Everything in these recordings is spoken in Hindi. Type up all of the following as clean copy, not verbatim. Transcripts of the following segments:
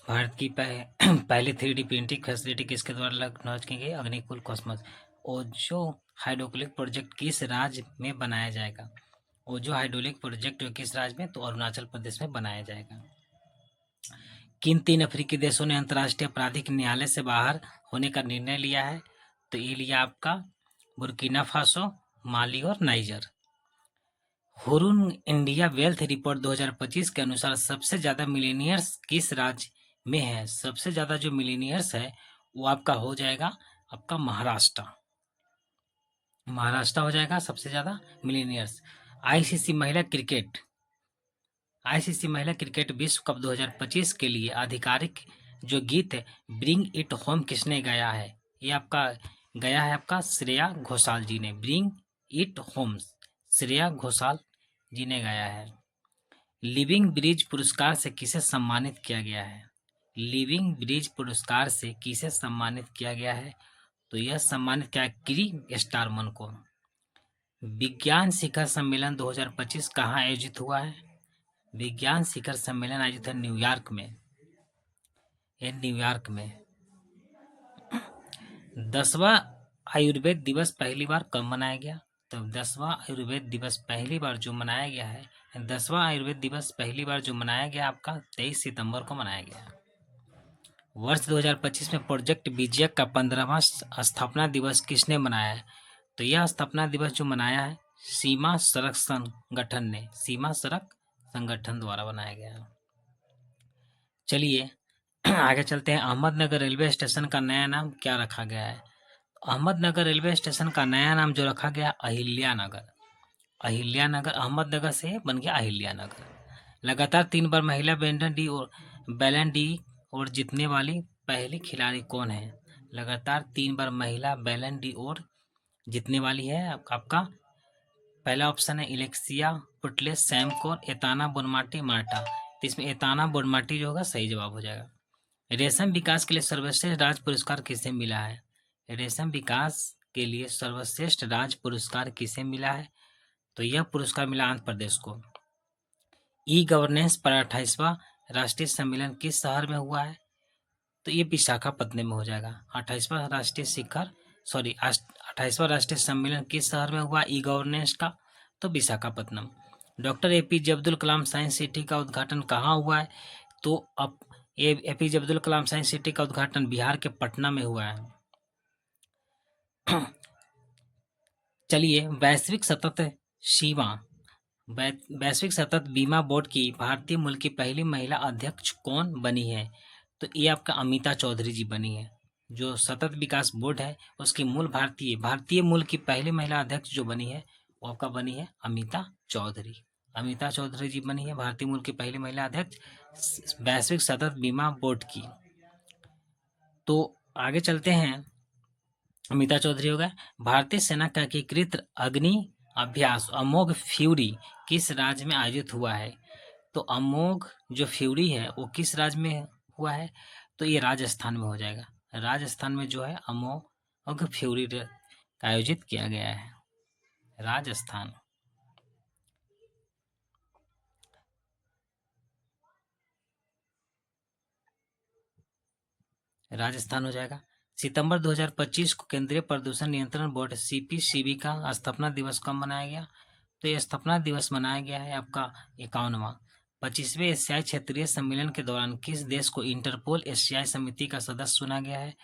भारत की पहली 3D प्रिंटिंग फैसिलिटी किसके द्वारा लॉन्च की गई? अग्निकुल कॉस्मोस। ओजो हाइड्रोलिक प्रोजेक्ट किस राज्य में बनाया जाएगा? ओजो हाइड्रोलिक प्रोजेक्ट किस राज्य में? तो अरुणाचल प्रदेश में बनाया जाएगा। किन 3 अफ्रीकी देशों ने अंतर्राष्ट्रीय आपराधिक न्यायालय से बाहर होने का निर्णय लिया है? तो ये लिया आपका बुर्किना फासो, माली और niger. Hurun India wealth report 2025 के अनुसार सबसे ज्यादा मिलीनियर्स किस राज्य में है? सबसे ज्यादा जो मिलीनियर्स है वो आपका हो जाएगा आपका महाराष्ट्र। महाराष्ट्र हो जाएगा सबसे ज्यादा मिलीनियर्स। आईसीसी महिला क्रिकेट आईसीसी महिला क्रिकेट विश्व कप 2025 के लिए आधिकारिक जो गीत है ब्रिंग इट होम किसने गाया है? ये आपका गया है आपका श्रेया घोषाल जी ने। Bring it home Shreya Ghoshal ji ने गाया है। लिविंग ब्रिज पुरस्कार से किसे सम्मानित किया गया है? लिविंग ब्रिज पुरस्कार से किसे सम्मानित किया गया है? तो यह सम्मानित किया क्री स्टारमन को। विज्ञान शिखर सम्मेलन 2025 कहाँ आयोजित हुआ है? विज्ञान शिखर सम्मेलन आयोजित है न्यूयॉर्क में। यह न्यूयॉर्क में। 10वां आयुर्वेद दिवस पहली बार कब मनाया गया? तो 10वां आयुर्वेद दिवस पहली बार जो मनाया गया है 10वां आयुर्वेद दिवस पहली बार जो मनाया गया आपका 23 सितंबर को मनाया गया। वर्ष 2025 में प्रोजेक्ट विजय का 15वां स्थापना दिवस किसने मनाया है? तो यह स्थापना दिवस जो मनाया है सीमा सड़क संगठन ने। सीमा सड़क संगठन द्वारा बनाया गया। चलिए आगे चलते हैं। अहमदनगर रेलवे स्टेशन का नया नाम क्या रखा गया है? अहमदनगर रेलवे स्टेशन का नया नाम जो रखा गया अहिल्यानगर। अहिल्यानगर अहमदनगर से बन गया अहिल्यानगर। लगातार 3 बार महिला बैलन डी और जीतने वाली पहली खिलाड़ी कौन है? लगातार 3 बार महिला बैलन डी और जीतने वाली है आपका पहला ऑप्शन है इलेक्सिया पुटलेस सैमकोर एताना बोनमाटी मार्टा। तो इसमें एताना बोनमाटी जो होगा सही जवाब हो जाएगा। रेशम विकास के लिए सर्वश्रेष्ठ राज्य पुरस्कार किसे मिला है? रेशम विकास के लिए सर्वश्रेष्ठ राज्य पुरस्कार किसे मिला है? तो यह पुरस्कार मिला आंध्र प्रदेश को। ई गवर्नेंस पर 28वां राष्ट्रीय सम्मेलन किस शहर में हुआ है? तो ये विशाखापत्तनम में हो जाएगा। 28वां राष्ट्रीय सम्मेलन किस शहर में हुआ ई गवर्नेंस का? तो Visakhapatnam. Doctor APJ Abdul Kalam science city का उद्घाटन कहाँ हुआ है? तो अब APJ Abdul Kalam science city का उद्घाटन बिहार के पटना में हुआ है। चलिए वैश्विक सतत बीमा बोर्ड की भारतीय मूल की पहली महिला अध्यक्ष कौन बनी है? तो ये आपका अमिता चौधरी जी बनी है। जो सतत विकास बोर्ड है उसकी भारतीय मूल की पहली महिला अध्यक्ष जो बनी है वो आपका बनी है अमिता चौधरी। अमिता चौधरी जी बनी है भारतीय मूल की पहली महिला अध्यक्ष वैश्विक सतत बीमा बोर्ड की। तो आगे चलते हैं। अमिता चौधरी हो गए। भारतीय सेना का एकीकृत अग्नि अभ्यास अमोघ फ्यूरी किस राज्य में आयोजित हुआ है? तो अमोघ जो फ्यूरी है वो किस राज्य में हुआ है? तो ये राजस्थान में हो जाएगा। राजस्थान में जो है अमोघ फ्यूरी आयोजित किया गया है। राजस्थान। राजस्थान हो जाएगा। सितंबर 2025 को केंद्रीय प्रदूषण नियंत्रण बोर्ड सीपीसीबी का स्थापना दिवस कब मनाया गया? तो ये स्थापना दिवस मनाया गया है आपका 51वां। 25वें एशियाई क्षेत्रीय सम्मेलन के दौरान किस देश को इंटरपोल एशियाई समिति का सदस्य चुना गया है?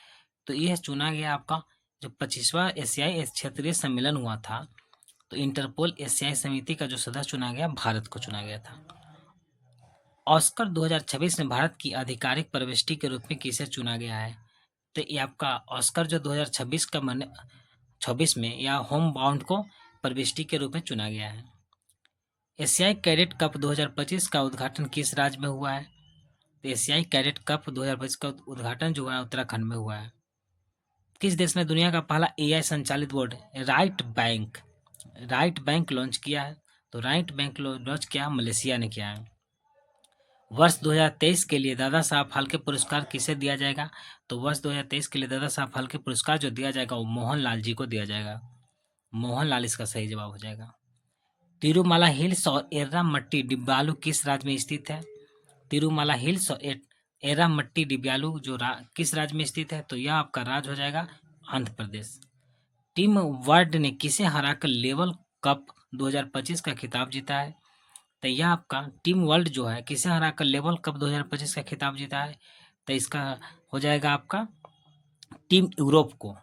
तो यह चुना गया आपका जो 25वां एशियाई क्षेत्रीय सम्मेलन हुआ था तो इंटरपोल एशियाई समिति का जो सदस्य चुना गया भारत को चुना गया था। ऑस्कर 2026 में भारत की आधिकारिक प्रविष्टि के रूप में किसे चुना गया है? तो ये आपका ऑस्कर जो 2026 का 26 में या होम बाउंड को प्रविष्टि के रूप में चुना गया है। एशियाई कैडेट कप 2025 का उद्घाटन किस राज्य में हुआ है? तो एशियाई कैडेट कप 2025 का उद्घाटन जो है उत्तराखंड में हुआ है। किस देश ने दुनिया का पहला एआई संचालित बोर्ड राइट बैंक लॉन्च किया है? तो राइट बैंक लॉन्च किया मलेशिया ने किया है। वर्ष 2023 के लिए दादा साहब फाल्के पुरस्कार किसे दिया जाएगा? तो वर्ष 2023 के लिए दादा साहब फाल्के पुरस्कार जो दिया जाएगा वो मोहनलाल जी को दिया जाएगा। मोहनलाल इसका सही जवाब हो जाएगा। तिरुमाला हिल्स और एर्रामट्टी डिब्बालू किस राज्य में स्थित है? तिरुमाला हिल्स और एरामट्टी डिब्यालू जो किस राज्य में स्थित है, तो यह आपका राज्य हो जाएगा आंध्र प्रदेश। टीम वर्ल्ड ने किसे हराकर लेवल कप 2025 का खिताब जीता है, तो यह आपका टीम वर्ल्ड जो है किसे हराकर लेवल कप 2025 का खिताब जीता है, तो इसका हो जाएगा आपका टीम यूरोप को।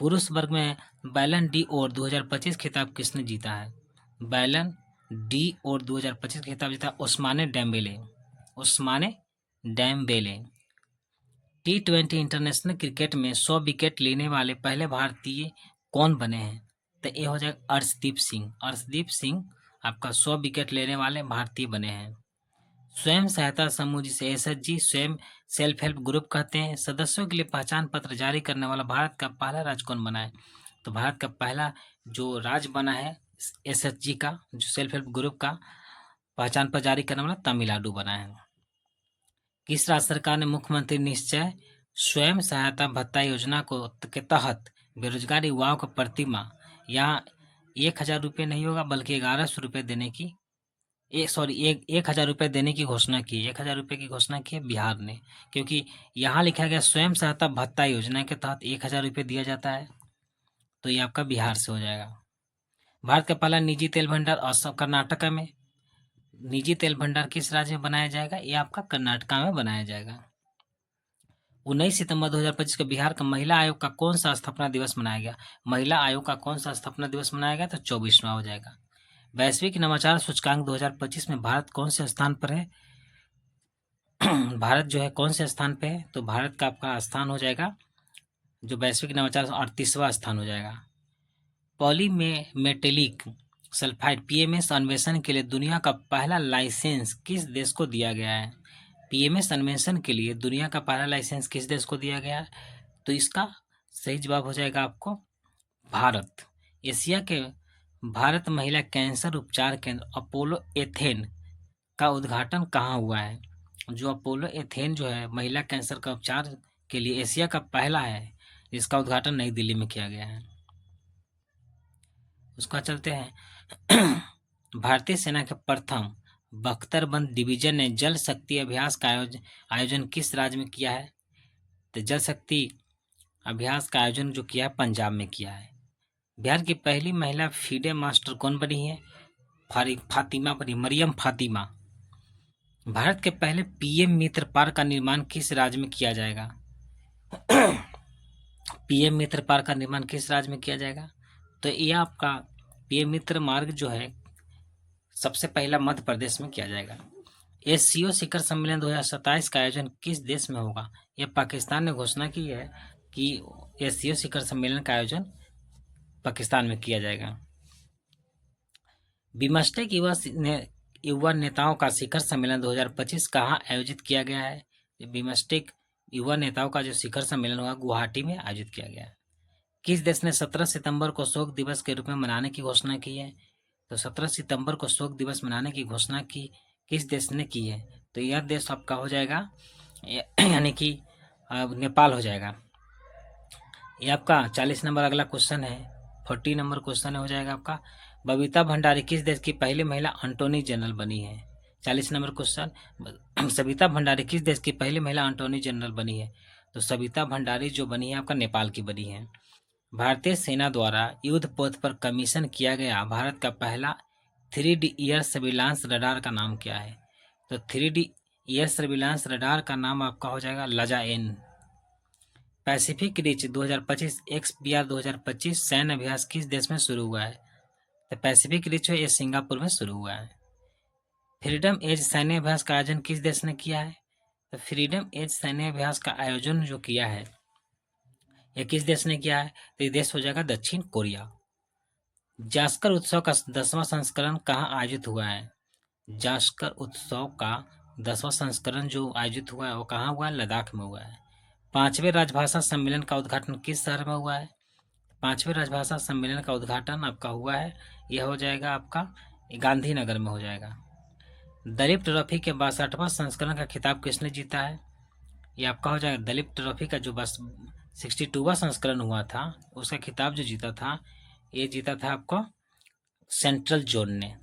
पुरुष वर्ग में बैलन डी और 2025 खिताब किसने जीता है, बैलन डी और 2025 खिताब जीता Ousmane Dembele. Ousmane Dembele. T20 international cricket में 100 विकेट लेने वाले पहले भारतीय कौन बने हैं, तो ये हो जाएगा अर्शदीप सिंह। अर्शदीप सिंह आपका 100 विकेट लेने वाले भारतीय बने हैं। स्वयं सहायता समूह जिसे SHG स्वयं सेल्फ हेल्प ग्रुप कहते हैं, सदस्यों के लिए पहचान पत्र जारी करने वाला भारत का पहला राज्य कौन बना है, तो भारत का पहला जो राज्य बना है SHG का जो सेल्फ हेल्प ग्रुप का पहचान पत्र जारी करने वाला तमिलनाडु बना है। किस राज्य सरकार ने मुख्यमंत्री निश्चय स्वयं सहायता भत्ता योजना के तहत बेरोजगार युवाओं को प्रति माह यहाँ 1,000 रुपये नहीं होगा बल्कि 1,100 रुपये देने की 1,000 रुपये देने की घोषणा की। 1,000 रुपये की घोषणा की है बिहार ने, क्योंकि यहाँ लिखा गया स्वयं सहायता भत्ता योजना के तहत 1,000 रुपये दिया जाता है, तो ये आपका बिहार से हो जाएगा। भारत का पहला निजी तेल भंडार असम कर्नाटक में। निजी तेल भंडार किस राज्य में बनाया जाएगा, ये आपका कर्नाटका में बनाया जाएगा। 19 सितंबर 2025 को बिहार का महिला आयोग का कौन सा स्थापना दिवस मनाया गया, महिला आयोग का कौन सा स्थापना दिवस मनाया गया, तो 24वां हो जाएगा। वैश्विक नवाचार सूचकांक 2025 में भारत कौन से स्थान पर है, भारत जो है कौन से स्थान पे है, तो भारत का आपका स्थान हो जाएगा जो वैश्विक नवाचार 38वां स्थान हो जाएगा। पॉलीमेटेलिक सल्फाइड PMS अन्वेषण के लिए दुनिया का पहला लाइसेंस किस देश को दिया गया है, PMS अन्वेषण के लिए दुनिया का पहला लाइसेंस किस देश को दिया गया है, तो इसका सही जवाब हो जाएगा आपको भारत। एशिया के भारत महिला कैंसर उपचार केंद्र अपोलो एथेन का उद्घाटन कहाँ हुआ है, जो अपोलो एथेन जो है महिला कैंसर का उपचार के लिए एशिया का पहला है, जिसका उद्घाटन नई दिल्ली में किया गया है। उसका चलते हैं भारतीय सेना के प्रथम बख्तरबंद डिवीजन ने जल शक्ति अभ्यास का आयोजन किस राज्य में किया है, तो जल शक्ति अभ्यास का आयोजन जो किया है पंजाब में किया है। बिहार की पहली महिला फीडे मास्टर कौन बनी है, फातिमा बनी, मरियम फातिमा। भारत के पहले PM मित्र पार्क का निर्माण किस राज्य में किया जाएगा, PM मित्र पार्क का निर्माण किस राज्य में किया जाएगा, तो यह आपका PM मित्र मार्ग जो है सबसे पहला मध्य प्रदेश में किया जाएगा। SCO शिखर सम्मेलन 2027 का आयोजन किस देश में होगा, यह पाकिस्तान ने घोषणा की है कि SCO शिखर सम्मेलन का आयोजन पाकिस्तान में किया जाएगा। बिमस्टेक युवा नेताओं का शिखर सम्मेलन 2025 कहाँ आयोजित किया गया है, बिमस्टेक युवा नेताओं का जो शिखर सम्मेलन हुआ गुवाहाटी में आयोजित किया गया है। किस देश ने 17 सितंबर को शोक दिवस के रूप में मनाने की घोषणा की है, तो 17 सितंबर को शोक दिवस मनाने की घोषणा की किस देश ने की है, तो यह देश आपका हो जाएगा यानी कि नेपाल हो जाएगा। ये आपका 40 नंबर अगला क्वेश्चन है, 40 नंबर क्वेश्चन हो जाएगा आपका बबीता भंडारी किस देश की पहली महिला अटॉर्नी जनरल बनी है। 40 नंबर क्वेश्चन सविता भंडारी किस देश की पहली महिला अटॉर्नी जनरल बनी है, तो सविता भंडारी जो बनी है आपका नेपाल की बनी है। भारतीय सेना द्वारा युद्ध पोत पर कमीशन किया गया भारत का पहला 3D एयर सर्विलांस रडार का नाम क्या है, तो 3D एयर सर्विलांस रडार का नाम आपका हो जाएगा लजा-N। पैसिफिक रिच 2025 XPR 2025 सैन्य अभ्यास किस देश में शुरू हुआ है, तो पैसिफिक रिच है ये सिंगापुर में शुरू हुआ है। फ्रीडम एज सैन्य अभ्यास का आयोजन किस देश ने किया है, तो फ्रीडम एज सैन्य अभ्यास का आयोजन जो किया है ये किस देश ने किया है, तो ये देश हो जाएगा दक्षिण कोरिया। जास्कर उत्सव का 10वां संस्करण कहाँ आयोजित हुआ है, जास्कर उत्सव का 10वां संस्करण जो आयोजित हुआ है वो कहाँ हुआ है, लद्दाख में हुआ है। 5वें राजभाषा सम्मेलन का उद्घाटन किस शहर में हुआ है, 5वें राजभाषा सम्मेलन का उद्घाटन आपका हुआ है यह हो जाएगा आपका गांधीनगर में हो जाएगा। दलीप ट्रॉफी के 62वां संस्करण का खिताब किसने जीता है, ये आपका हो जाएगा दलीप ट्रॉफी का जो बस 62वां संस्करण हुआ था उसका खिताब जो जीता था ये जीता था आपको सेंट्रल जोन ने।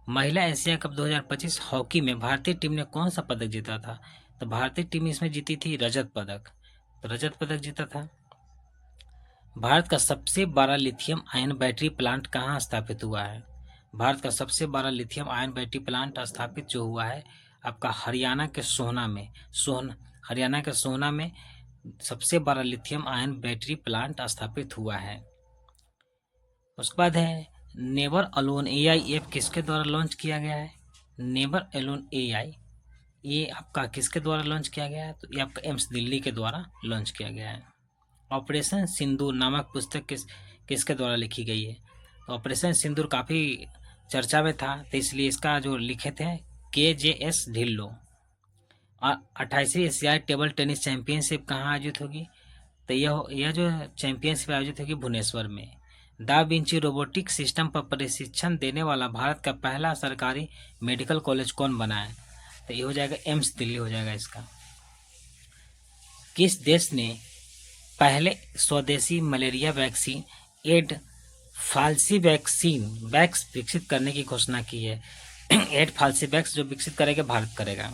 महिला एशिया कप 2025 हॉकी में भारतीय टीम ने कौन सा पदक जीता था? तो भारतीय टीम इसमें जीती थी रजत पदक। तो रजत पदक जीता था। भारत का सबसे बड़ा लिथियम आयन बैटरी प्लांट कहाँ स्थापित हुआ है? भारत का सबसे बड़ा लिथियम आयन बैटरी प्लांट स्थापित जो हुआ है आपका हरियाणा के सोहना में। हरियाणा के सोहना में सबसे बड़ा लिथियम आयन बैटरी प्लांट स्थापित हुआ है। उसके बाद है नेवर अलोन एआई ऐप किसके द्वारा लॉन्च किया गया है? नेवर अलोन एआई ये आपका किसके द्वारा लॉन्च किया गया है? तो ये आपका एम्स दिल्ली के द्वारा लॉन्च किया गया है। ऑपरेशन सिंदूर नामक पुस्तक किसके द्वारा लिखी गई है? तो ऑपरेशन सिंदूर काफ़ी चर्चा में था, तो इसलिए इसका जो लिखे थे KJS ढिल्लो। 28वीं एशियाई टेबल टेनिस चैंपियनशिप कहाँ आयोजित होगी? तो यह जो चैंपियनशिप आयोजित होगी भुवनेश्वर में। दा विंची रोबोटिक सिस्टम पर प्रशिक्षण देने वाला भारत का पहला सरकारी मेडिकल कॉलेज कौन बना है? तो ये हो जाएगा एम्स दिल्ली हो जाएगा इसका। किस देश ने पहले स्वदेशी मलेरिया वैक्सीन एड फाल्सीवैक्स विकसित करने की घोषणा की है? एड फाल्सीवैक्स जो विकसित करेगा भारत करेगा।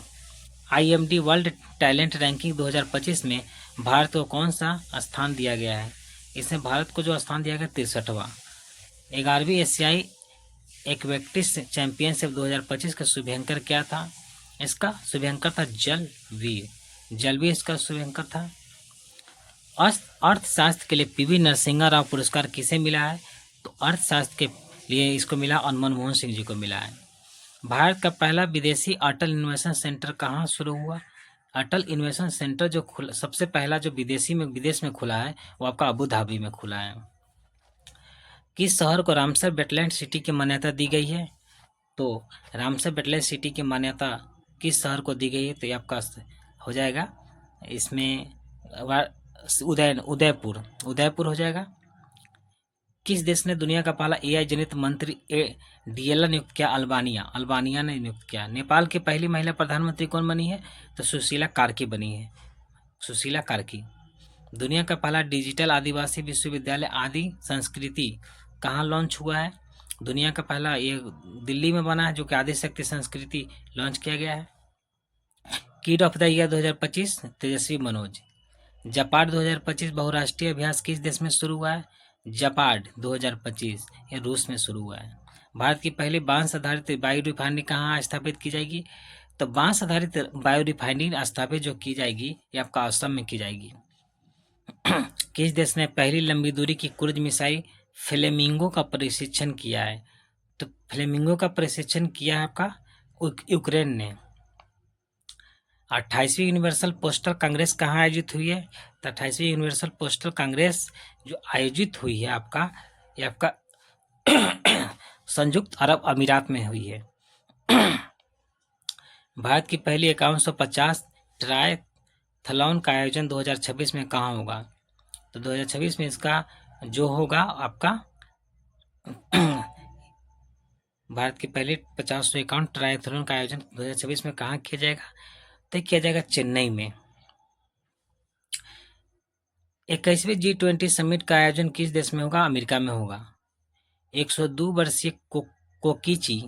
IMD वर्ल्ड टैलेंट रैंकिंग 2025 में भारत को कौन सा स्थान दिया गया है? इसमें भारत को जो स्थान दिया गया 63वां। 11वीं एशियाई एक्वेटिक्स चैंपियनशिप 2025 का शुभांकर क्या था? इसका शुभांकर था जलवीर इसका शुभांकर था। अर्थशास्त्र के लिए PV नरसिंहा राव पुरस्कार किसे मिला है? तो अर्थशास्त्र के लिए इसको मिला और मनमोहन सिंह जी को मिला है। भारत का पहला विदेशी अटल इनोवेशन सेंटर कहाँ शुरू हुआ? अटल इनोवेशन सेंटर जो सबसे पहला जो विदेश में खुला है वो आपका अबू धाबी में खुला है। किस शहर को रामसर वेटलैंड सिटी की मान्यता दी गई है? तो रामसर वेटलैंड सिटी की मान्यता किस शहर को दी गई है? तो ये आपका हो जाएगा इसमें उदयपुर हो जाएगा। किस देश ने दुनिया का पहला AI जनित मंत्री DLR नियुक्त किया? अल्बानिया ने नियुक्त किया। नेपाल की पहली महिला प्रधानमंत्री कौन बनी है? तो सुशीला कार्की बनी है। सुशीला कार्की। दुनिया का पहला डिजिटल आदिवासी विश्वविद्यालय आदि संस्कृति कहाँ लॉन्च हुआ है? दुनिया का पहला ये दिल्ली में बना है जो कि आदि शक्ति संस्कृति लॉन्च किया गया है। किड ऑफ द ईयर 2025 तेजस्वी मनोज। जापाड 2025 बहुराष्ट्रीय अभ्यास किस देश में शुरू हुआ है? जापाड 2025 ये रूस में शुरू हुआ है। भारत की पहली बांस आधारित बायो रिफाइनरी कहाँ स्थापित की जाएगी? तो बांस आधारित बायो रिफाइनरी स्थापित जो की जाएगी ये आपका असम में की जाएगी। किस देश ने पहली लंबी दूरी की क्रूज मिसाइल फ्लेमिंगो का प्रशिक्षण किया है? तो फ्लेमिंगो का प्रशिक्षण किया है आपका यूक्रेन ने। 28वीं यूनिवर्सल पोस्टल कांग्रेस कहाँ आयोजित हुई है? तो 28वीं यूनिवर्सल पोस्टल कांग्रेस जो आयोजित हुई है आपका ये आपका संयुक्त अरब अमीरात में हुई है। भारत की पहली 5150 ट्रायथलॉन का आयोजन 2026 में कहाँ होगा? तो 2026 में इसका जो होगा आपका भारत की पहली 5051 ट्रायथलॉन का आयोजन 2026 में कहाँ किया जाएगा? तो किया जाएगा चेन्नई में। 21वीं G20 समिट का आयोजन किस देश में होगा? अमेरिका में होगा। 102 वर्षीय कोकिची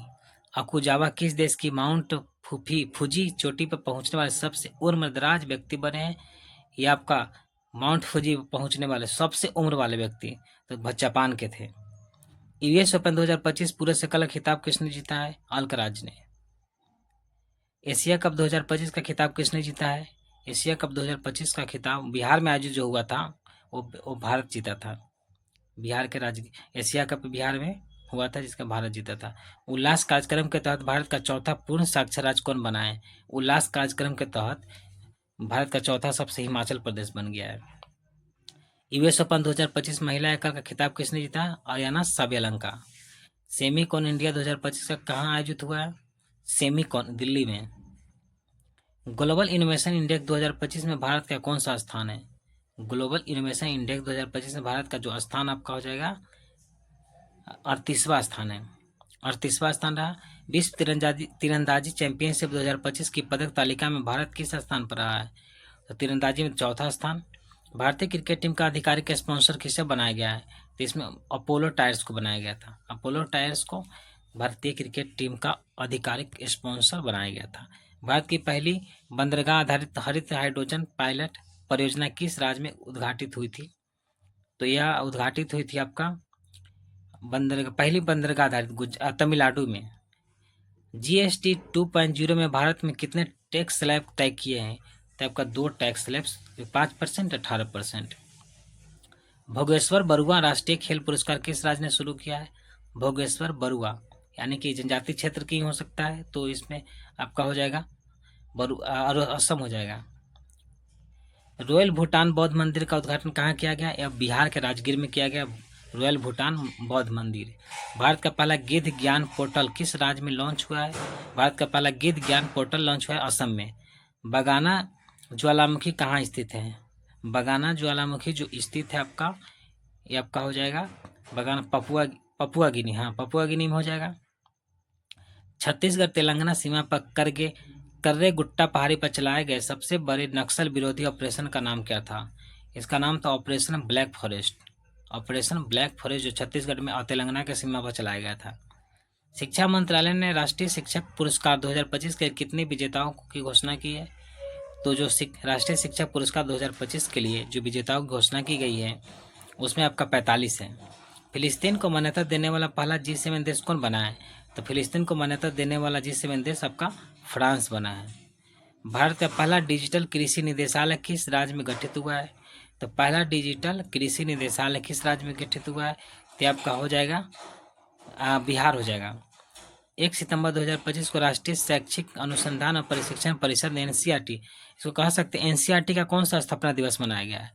अकुजावा किस देश की माउंट फुजी चोटी पर पहुंचने वाले सबसे उम्रदराज व्यक्ति बने हैं? ये आपका माउंट फुजी पहुंचने वाले सबसे उम्र वाले व्यक्ति तो जापान के थे। US ओपन 2025 पुरुष एकल खिताब किसने जीता है? अल्कराज ने। एशिया कप 2025 का खिताब किसने जीता है? एशिया कप 2025 का खिताब बिहार में आयोजित जो हुआ था वो भारत जीता था। बिहार के राज्य एशिया कप बिहार में हुआ था जिसका भारत जीता था। उल्लास कार्यक्रम के तहत भारत का चौथा पूर्ण साक्षर राज्य कौन बना है? उल्लास कार्यक्रम के तहत भारत का चौथा सबसे हिमाचल प्रदेश बन गया है। US ओपन 2025 महिला एकल का खिताब किसने जीता? आर्याना साबेलंका। सेमीकॉन इंडिया 2025 का कहाँ आयोजित हुआ है? सेमीकॉन दिल्ली में। ग्लोबल इनोवेशन इंडेक्स 2025 में भारत का कौन सा स्थान है? ग्लोबल इनोवेशन इंडेक्स 2025 में भारत का जो स्थान आपका हो जाएगा 38वां स्थान है। 38वां स्थान रहा। विश्व तीरंदाजी चैंपियनशिप 2025 की पदक तालिका में भारत किस स्थान पर रहा है? तो तीरंदाजी में चौथा स्थान। भारतीय क्रिकेट टीम का आधिकारिक स्पॉन्सर किसे बनाया गया है? तो इसमें अपोलो टायर्स को बनाया गया था। अपोलो टायर्स को भारतीय क्रिकेट टीम का आधिकारिक स्पॉन्सर बनाया गया था। भारत की पहली बंदरगाह आधारित हरित हाइड्रोजन पायलट परियोजना किस राज्य में उद्घाटित हुई थी? तो यह उद्घाटित हुई थी आपका पहली बंदरगाह आधारित तमिलनाडु में। जीएसटी 2.0 में भारत में कितने टैक्स स्लैब तय किए हैं? तो आपका 2 टैक्स स्लैब्स, 5%, 18%। भोगेश्वर बरुआ राष्ट्रीय खेल पुरस्कार किस राज्य ने शुरू किया है? भोगेश्वर बरुआ, यानी कि जनजातीय क्षेत्र की हो सकता है, तो इसमें आपका हो जाएगा असम हो जाएगा। रॉयल भूटान बौद्ध मंदिर का उद्घाटन कहाँ किया गया? यह बिहार के राजगीर में किया गया, रॉयल भूटान बौद्ध मंदिर। भारत का पहला गिद्ध ज्ञान पोर्टल किस राज्य में लॉन्च हुआ है? भारत का पहला गिद्ध ज्ञान पोर्टल लॉन्च हुआ है असम में। बगाना ज्वालामुखी कहाँ स्थित है? बगाना ज्वालामुखी जो स्थित है आपका, ये आपका हो जाएगा बगाना पपुआ गिनी, हाँ पपुआ गिनी में हो जाएगा। छत्तीसगढ़ तेलंगाना सीमा पर कर्रे गुट्टा पहाड़ी पर चलाए गए सबसे बड़े नक्सल विरोधी ऑपरेशन का नाम क्या था? इसका नाम था operation black forest. Operation black forest जो छत्तीसगढ़ में और तेलंगाना के सीमा पर चलाया गया था। शिक्षा मंत्रालय ने राष्ट्रीय शिक्षक पुरस्कार 2025 के कितने विजेताओं की घोषणा की है? तो जो राष्ट्रीय शिक्षक पुरस्कार 2025 के लिए जो विजेताओं की घोषणा की गई है उसमें आपका 45 है। फिलिस्तीन को मान्यता देने वाला पहला G7 देश कौन बना है? तो फिलिस्तीन को मान्यता देने वाला G7 देश आपका फ्रांस बना है। भारत का पहला डिजिटल कृषि निदेशालय किस राज्य में गठित हुआ है? तो पहला डिजिटल कृषि निदेशालय किस राज्य में गठित हुआ है? तो आपका हो जाएगा बिहार हो जाएगा। 1 सितंबर 2025 को राष्ट्रीय शैक्षिक अनुसंधान और प्रशिक्षण परिषद NCERT, इसको कह सकते हैं NCERT का कौन सा स्थापना दिवस मनाया गया है?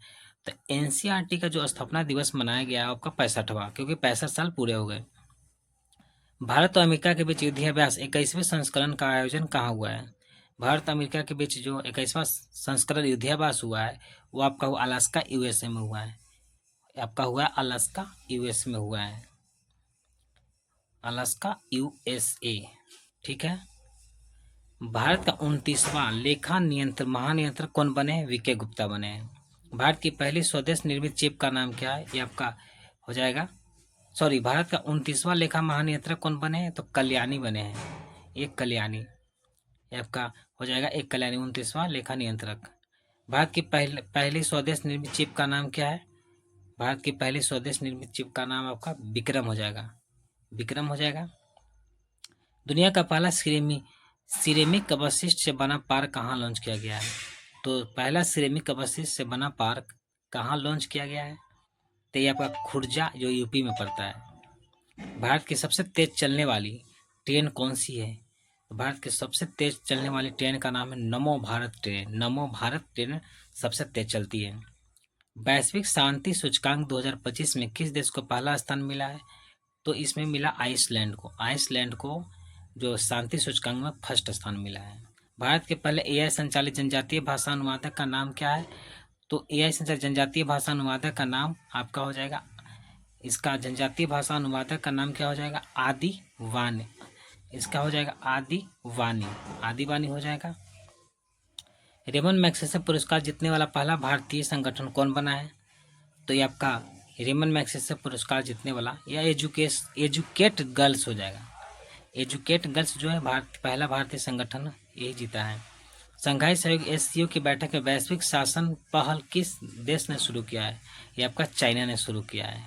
तो NCERT का जो स्थापना दिवस मनाया गया है आपका 65वां, क्योंकि 65 साल पूरे हो गए। भारत और अमेरिका के बीच युद्धाभ्यास 21वें संस्करण का आयोजन कहाँ हुआ है? भारत और अमेरिका के बीच जो 21वां संस्करण युद्धाभ्यास हुआ है वो आपका अलास्का USA में हुआ है। आपका हुआ है अलास्का US में हुआ है, अलास्का USA, ठीक है। भारत का 29वां लेखा महानियंत्रक कौन बने? VK गुप्ता बने हैं। भारत की पहली स्वदेश निर्मित चिप का नाम क्या है? ये आपका हो जाएगा भारत का 29वां लेखा महानियंत्रक कौन बने हैं? तो कल्याणी बने हैं, एक कल्याणी, ये आपका हो जाएगा एक कल्याणी 29वां लेखा नियंत्रक। भारत की पहली स्वदेश निर्मित चिप का नाम क्या है? भारत की पहली स्वदेश निर्मित चिप का नाम आपका विक्रम हो जाएगा, विक्रम हो जाएगा। दुनिया का पहला सिरेमिक अवशिष्ट से बना पार्क कहाँ लॉन्च किया गया है? तो पहला सिरेमिक अवशिष्ट से बना पार्क कहाँ लॉन्च किया गया है? तो ये आपका खुर्जा जो यूपी में पड़ता है। भारत की सबसे तेज चलने वाली ट्रेन कौन सी है? भारत की सबसे तेज चलने वाली ट्रेन का नाम है नमो भारत ट्रेन। नमो भारत ट्रेन सबसे तेज चलती है। वैश्विक शांति सूचकांक 2025 में किस देश को पहला स्थान मिला है? तो इसमें मिला आइसलैंड को। आइसलैंड को जो शांति सूचकांक में फर्स्ट स्थान मिला है। भारत के पहले AI संचालित जनजातीय भाषा अनुवादक का नाम क्या है? तो AI संचालित जनजातीय भाषा अनुवादक का नाम आपका हो जाएगा, इसका जनजातीय भाषा अनुवादक का नाम क्या हो जाएगा? आदि वाणी, इसका हो जाएगा आदि वाणी हो जाएगा। रेमन मैग्सेसे पुरस्कार जीतने वाला पहला भारतीय संगठन कौन बना है? तो ये आपका रेमन मैग्सेसे पुरस्कार जीतने वाला या एजुकेट गर्ल्स हो जाएगा। एजुकेट गर्ल्स जो है पहला भारतीय संगठन यही जीता है। संघाई सहयोग SCO की बैठक में वैश्विक शासन पहल किस देश ने शुरू किया है? ये आपका चाइना ने शुरू किया है।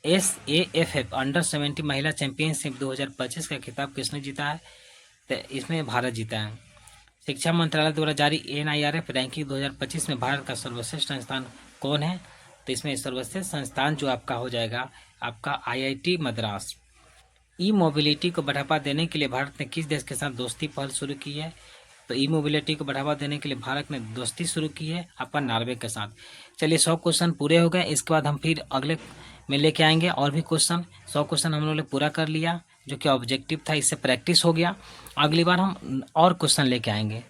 SAFF अंडर-17 महिला चैंपियनशिप 2025 का खिताब किसने जीता है? तो इसमें भारत जीता है। शिक्षा मंत्रालय द्वारा जारी NIRF रैंकिंग 2025 में भारत का सर्वश्रेष्ठ संस्थान कौन है? तो इसमें सर्वश्रेष्ठ संस्थान जो आपका हो जाएगा आपका IIT मद्रास। मोबिलिटी को बढ़ावा देने के लिए भारत ने किस देश के साथ दोस्ती पहल शुरू की है? तो मोबिलिटी को बढ़ावा देने के लिए भारत ने दोस्ती शुरू की है आपका नॉर्वे के साथ। चलिए 100 क्वेश्चन पूरे हो गए। इसके बाद हम फिर अगले में लेके आएंगे और भी क्वेश्चन। 100 क्वेश्चन हम लोगों ने पूरा कर लिया जो कि ऑब्जेक्टिव था, इससे प्रैक्टिस हो गया। अगली बार हम और क्वेश्चन लेके आएंगे।